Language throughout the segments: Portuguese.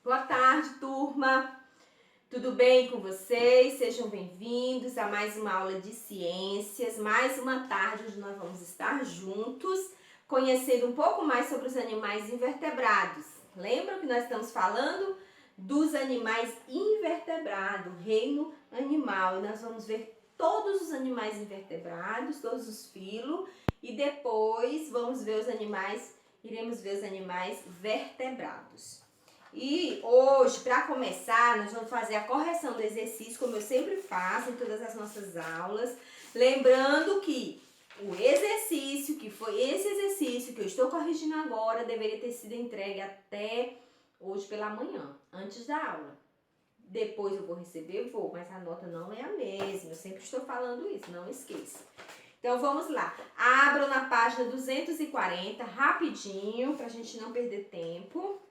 Boa tarde, turma! Tudo bem com vocês? Sejam bem-vindos a mais uma aula de ciências, mais uma tarde onde nós vamos estar juntos, conhecendo um pouco mais sobre os animais invertebrados. Lembram que nós estamos falando dos animais invertebrados, reino animal, e nós vamos ver todos os animais invertebrados, todos os filos, e depois vamos ver os animais, iremos ver os animais vertebrados. E hoje, para começar, nós vamos fazer a correção do exercício, como eu sempre faço em todas as nossas aulas. Lembrando que o exercício, que foi esse exercício que eu estou corrigindo agora, deveria ter sido entregue até hoje pela manhã, antes da aula. Depois eu vou receber, mas a nota não é a mesma. Eu sempre estou falando isso, não esqueça. Então vamos lá. Abram na página 240, rapidinho, para a gente não perder tempo.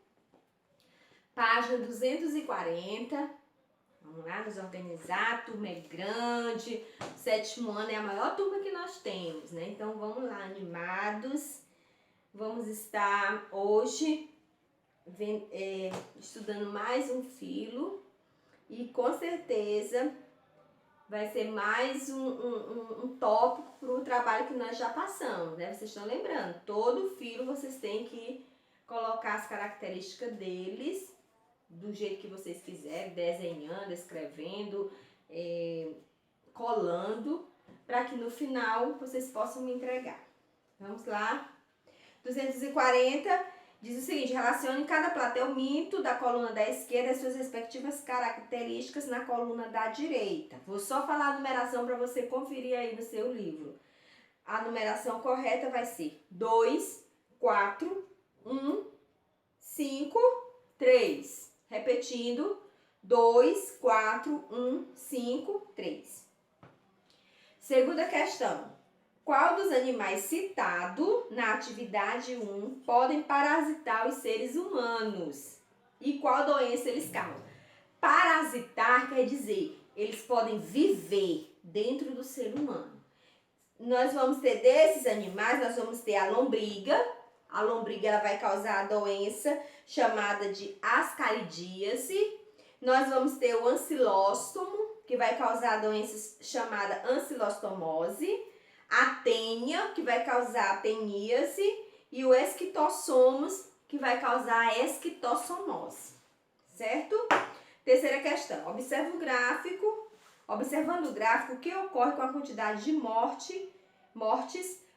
Página 240, vamos lá nos organizar, a turma é grande, o 7º ano é a maior turma que nós temos, né? Então vamos lá, animados, vamos estar hoje estudando mais um filo e com certeza vai ser mais um tópico para o trabalho que nós já passamos, né? Vocês estão lembrando, todo filo vocês têm que colocar as características deles, do jeito que vocês quiserem, desenhando, escrevendo, colando, para que no final vocês possam me entregar. Vamos lá. 240 diz o seguinte: relacione cada plateumito da coluna da esquerda as suas respectivas características na coluna da direita. Vou só falar a numeração para você conferir aí no seu livro. A numeração correta vai ser 2, 4, 1, 5, 3. Repetindo, 2, 4, 1, 5, 3. Segunda questão. Qual dos animais citados na atividade 1 podem parasitar os seres humanos? E qual doença eles causam? Parasitar quer dizer, eles podem viver dentro do ser humano. Nós vamos ter desses animais, nós vamos ter a lombriga. A lombriga ela vai causar a doença chamada de ascaridíase. Nós vamos ter o ancilóstomo, que vai causar a doença chamada ancilostomose. A tênia, que vai causar a teníase. E o esquistossomos, que vai causar a esquistossomose. Certo? Terceira questão. Observe o gráfico. Observando o gráfico, o que ocorre com a quantidade de mortes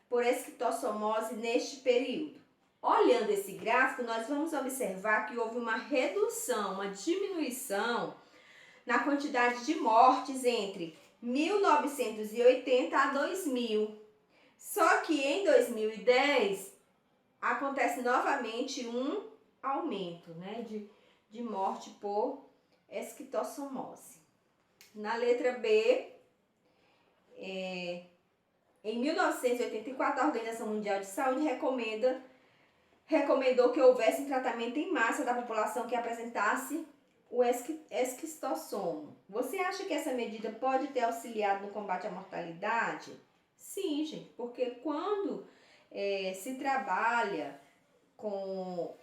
por esquistossomose neste período? Olhando esse gráfico, nós vamos observar que houve uma redução, uma diminuição na quantidade de mortes entre 1980 a 2000. Só que em 2010 acontece novamente um aumento, né, de morte por esquistossomose. Na letra B, em 1984, a Organização Mundial de Saúde recomendou que houvesse um tratamento em massa da população que apresentasse o esquistossomo. Você acha que essa medida pode ter auxiliado no combate à mortalidade? Sim, gente, porque quando se trabalha com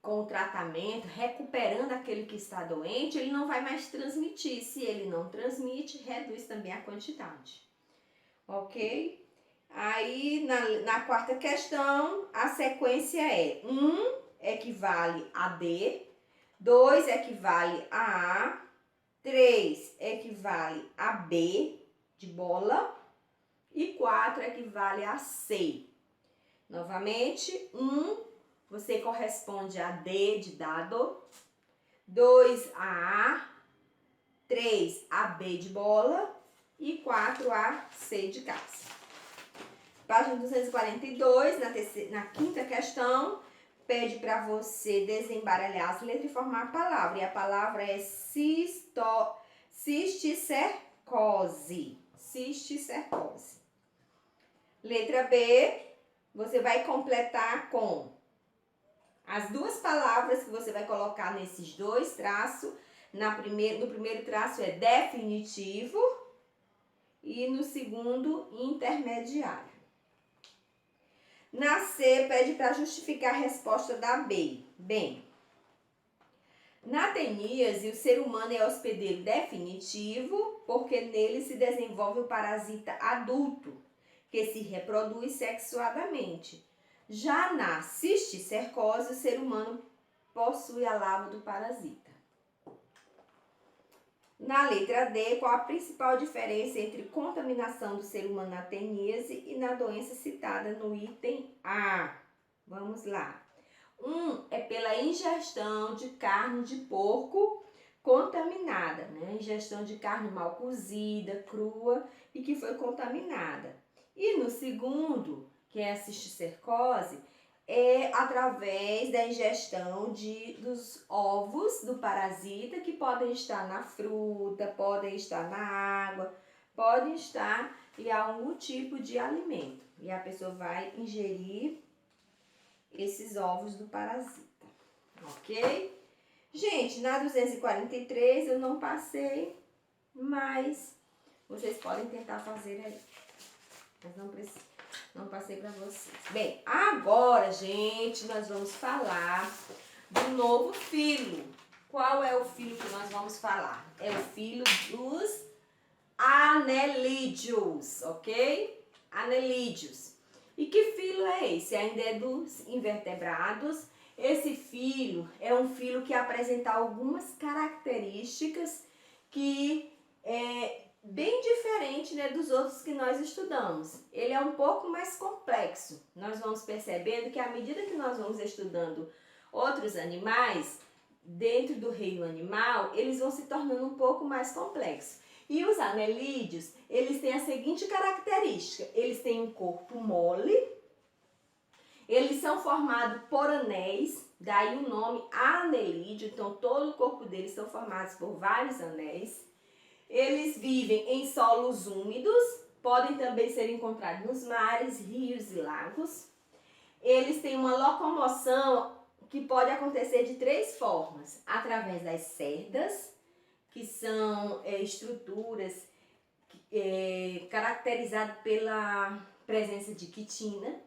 o tratamento, recuperando aquele que está doente, ele não vai mais transmitir. Se ele não transmite, reduz também a quantidade. Ok? Aí, na quarta questão, a sequência é 1 equivale a D, 2 equivale a A, 3 equivale a B, de bola, e 4 equivale a C. Novamente, 1 você corresponde a D de dado, 2 a A, 3 a B de bola e 4 a C de casa. Página 242, na quinta questão, pede para você desembaralhar as letras e formar a palavra. E a palavra é cisticercose. Cisticercose. Letra B, você vai completar com as duas palavras que você vai colocar nesses dois traços. No primeiro traço é definitivo e no segundo intermediário. Na C, pede para justificar a resposta da B. Bem, Na teníase, o ser humano é hospedeiro definitivo, porque nele se desenvolve o parasita adulto, que se reproduz sexuadamente. Já na cisticercose, o ser humano possui a larva do parasita. Na letra D, qual a principal diferença entre contaminação do ser humano na teníase e na doença citada no item A? Vamos lá. É pela ingestão de carne de porco contaminada, né? Ingestão de carne mal cozida, crua e que foi contaminada. E no segundo, que é a cisticercose, é através da ingestão dos ovos do parasita, que podem estar na fruta, podem estar na água, podem estar em algum tipo de alimento. E a pessoa vai ingerir esses ovos do parasita, ok? Gente, na 243 eu não passei, mas vocês podem tentar fazer aí. Mas não passei para vocês. Bem, agora, gente, nós vamos falar do novo filo. Qual é o filo que nós vamos falar? É o filo dos anelídeos, ok? Anelídeos. E que filo é esse? Ainda é dos invertebrados. Esse filo é um filo que apresenta algumas características que é bem diferente, né, dos outros que nós estudamos. Ele é um pouco mais complexo. Nós vamos percebendo que à medida que nós vamos estudando outros animais, dentro do reino animal, eles vão se tornando um pouco mais complexos. E os anelídeos, eles têm a seguinte característica: eles têm um corpo mole, eles são formados por anéis, daí o nome anelídeo, então todo o corpo deles são formados por vários anéis. Eles vivem em solos úmidos, podem também ser encontrados nos mares, rios e lagos. Eles têm uma locomoção que pode acontecer de 3 formas: através das cerdas, que são estruturas caracterizadas pela presença de quitina.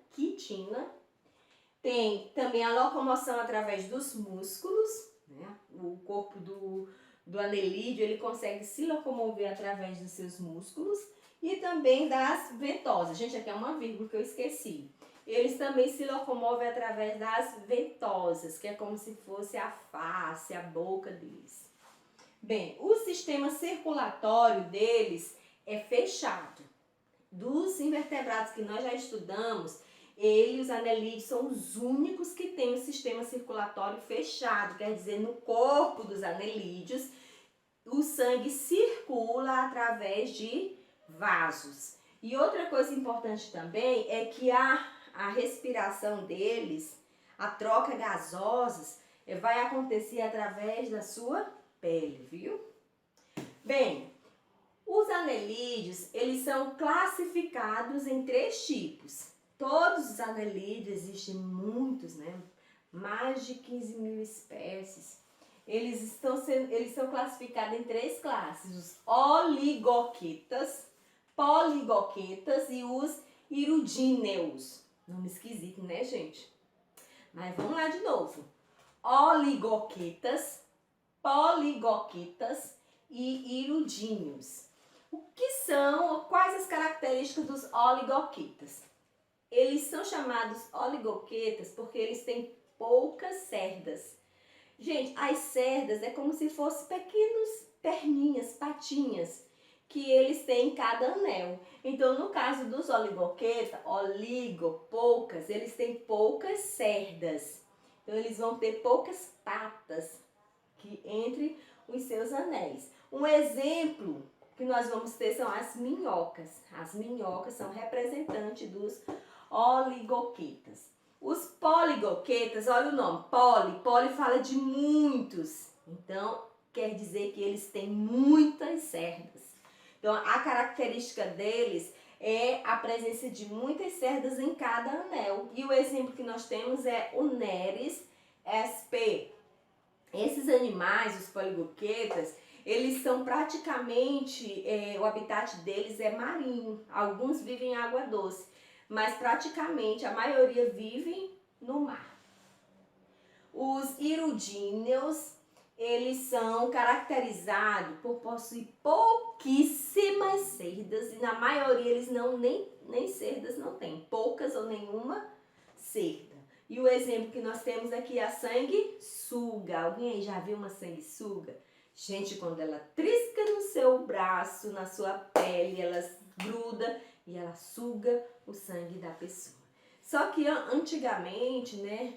Tem também a locomoção através dos músculos, né? O corpo do anelídeo, ele consegue se locomover através dos seus músculos, e também das ventosas. Gente, aqui é uma vírgula que eu esqueci. Eles também se locomovem através das ventosas, que é como se fosse a face, a boca deles. Bem, o sistema circulatório deles é fechado. Dos invertebrados que nós já estudamos, os anelídeos são os únicos que têm o sistema circulatório fechado, quer dizer, no corpo dos anelídeos, o sangue circula através de vasos. E outra coisa importante também é que a respiração deles, a troca gasosa, vai acontecer através da sua pele, viu? Bem, os anelídeos, eles são classificados em 3 tipos. Todos os anelídeos, existem muitos, né? Mais de 15 mil espécies. Eles são classificados em 3 classes: os oligoquetas, poligoquetas e os hirudíneos. Nome esquisito, né, gente? Mas vamos lá de novo. Oligoquetas, poligoquetas e hirudíneos. Quais as características dos oligoquetas? Eles são chamados oligoquetas porque eles têm poucas cerdas. Gente, as cerdas é como se fossem pequenas perninhas, patinhas, que eles têm em cada anel. Então, no caso dos oligoquetas, poucas, eles têm poucas cerdas. Então, eles vão ter poucas patas entre os seus anéis. Um exemplo que nós vamos ter são as minhocas. As minhocas são representantes dos oligoquetas. Os poligoquetas, olha o nome, poli fala de muitos, então quer dizer que eles têm muitas cerdas. Então a característica deles é a presença de muitas cerdas em cada anel. E o exemplo que nós temos é o Nereis sp. Esses animais, os poligoquetas, eles são praticamente, o habitat deles é marinho. Alguns vivem em água doce, mas praticamente a maioria vivem no mar. Os hirudíneos, eles são caracterizados por possuir pouquíssimas cerdas e na maioria eles nem cerdas não têm, poucas ou nenhuma cerda. E o exemplo que nós temos aqui é a sanguessuga. Alguém aí já viu uma sanguessuga? Gente, quando ela trisca no seu braço, na sua pele, ela gruda e ela suga o sangue da pessoa. Só que antigamente, né,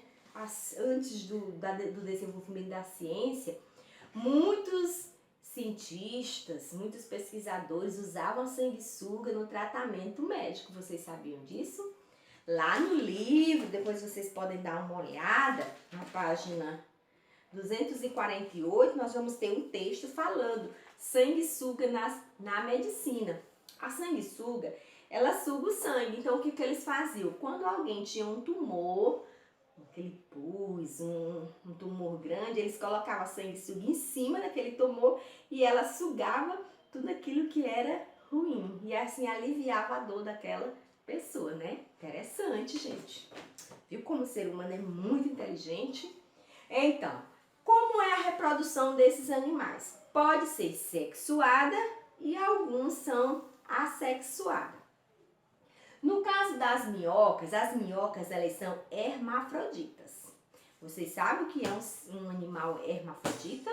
antes do desenvolvimento da ciência, muitos cientistas, muitos pesquisadores usavam a sanguessuga no tratamento médico. Vocês sabiam disso? Lá no livro, depois vocês podem dar uma olhada, na página 248, nós vamos ter um texto falando sanguessuga na medicina. A sanguessuga, ela suga o sangue. Então, o que eles faziam? Quando alguém tinha um tumor, aquele pus, um tumor grande, eles colocavam a sanguessuga em cima daquele tumor e ela sugava tudo aquilo que era ruim. E assim aliviava a dor daquela pessoa, né? Interessante, gente. Viu como o ser humano é muito inteligente? Então, como é a reprodução desses animais? Pode ser sexuada e alguns são assexuadas. No caso das minhocas, as minhocas elas são hermafroditas. Vocês sabem o que é um animal hermafrodita?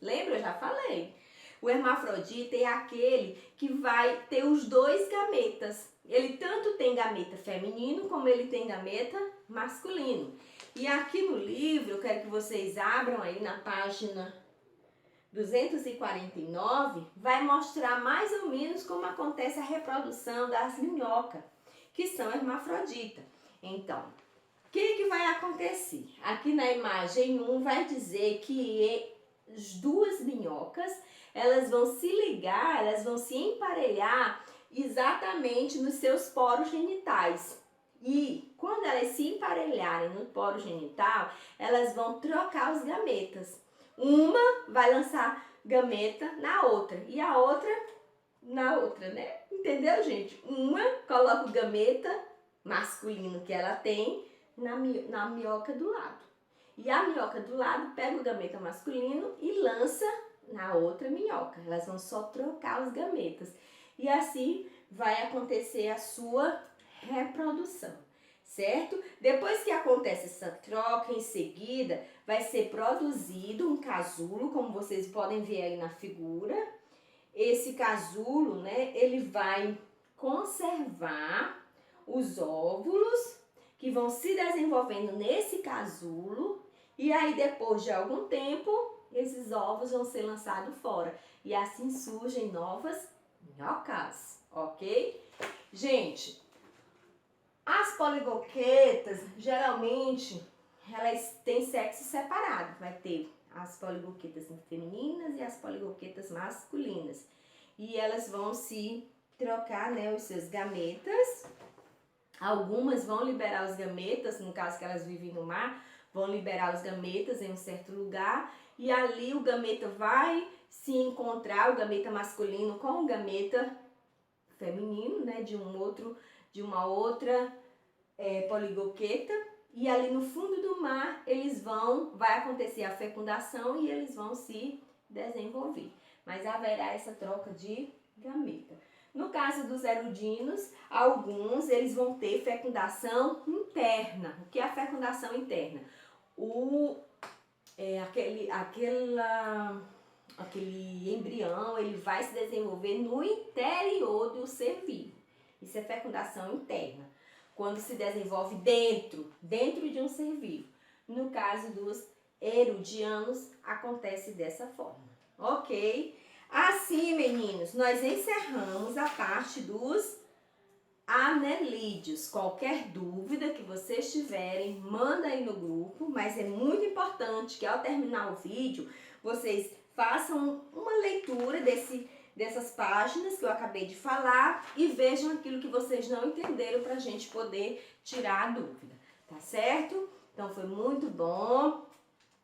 Lembra? Eu já falei. O hermafrodita é aquele que vai ter os dois gametas. Ele tanto tem gameta feminino como ele tem gameta masculino. E aqui no livro, eu quero que vocês abram aí na página 249, vai mostrar mais ou menos como acontece a reprodução das minhocas, que são hermafroditas. Então, o que vai acontecer? Aqui na imagem 1 vai dizer que as duas minhocas, elas vão se ligar, elas vão se emparelhar exatamente nos seus poros genitais. E quando elas se emparelharem no poro genital, elas vão trocar os gametas. Uma vai lançar gameta na outra e a outra na outra, né? Entendeu, gente? Uma coloca o gameta masculino que ela tem na minhoca do lado. E a minhoca do lado pega o gameta masculino e lança na outra minhoca. Elas vão só trocar os gametas. E assim vai acontecer a sua reprodução, certo? Depois que acontece essa troca, em seguida vai ser produzido um casulo, como vocês podem ver aí na figura. Esse casulo, né, ele vai conservar os óvulos que vão se desenvolvendo nesse casulo e aí depois de algum tempo esses ovos vão ser lançados fora e assim surgem novas minhocas, ok? Gente, as poligoquetas, geralmente, elas têm sexo separado. Vai ter as poligoquetas femininas e as poligoquetas masculinas. E elas vão se trocar, né, os seus gametas. Algumas vão liberar os gametas, no caso que elas vivem no mar, vão liberar os gametas em um certo lugar. E ali o gameta vai se encontrar, o gameta masculino com o gameta feminino, né, de uma outra poligoqueta, e ali no fundo do mar vai acontecer a fecundação e eles vão se desenvolver, mas haverá essa troca de gameta. No caso dos erudinos, alguns eles vão ter fecundação interna. O que é a fecundação interna? Aquele embrião, ele vai se desenvolver no interior do ser vivo. Isso é fecundação interna, quando se desenvolve dentro de um ser vivo. No caso dos erudianos, acontece dessa forma, ok? Assim, meninos, nós encerramos a parte dos anelídeos. Qualquer dúvida que vocês tiverem, manda aí no grupo, mas é muito importante que ao terminar o vídeo, vocês façam uma leitura dessas páginas que eu acabei de falar e vejam aquilo que vocês não entenderam para a gente poder tirar a dúvida, tá certo? Então foi muito bom.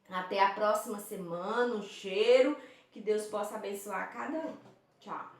Até a próxima semana. Um cheiro. Que Deus possa abençoar cada um. Tchau.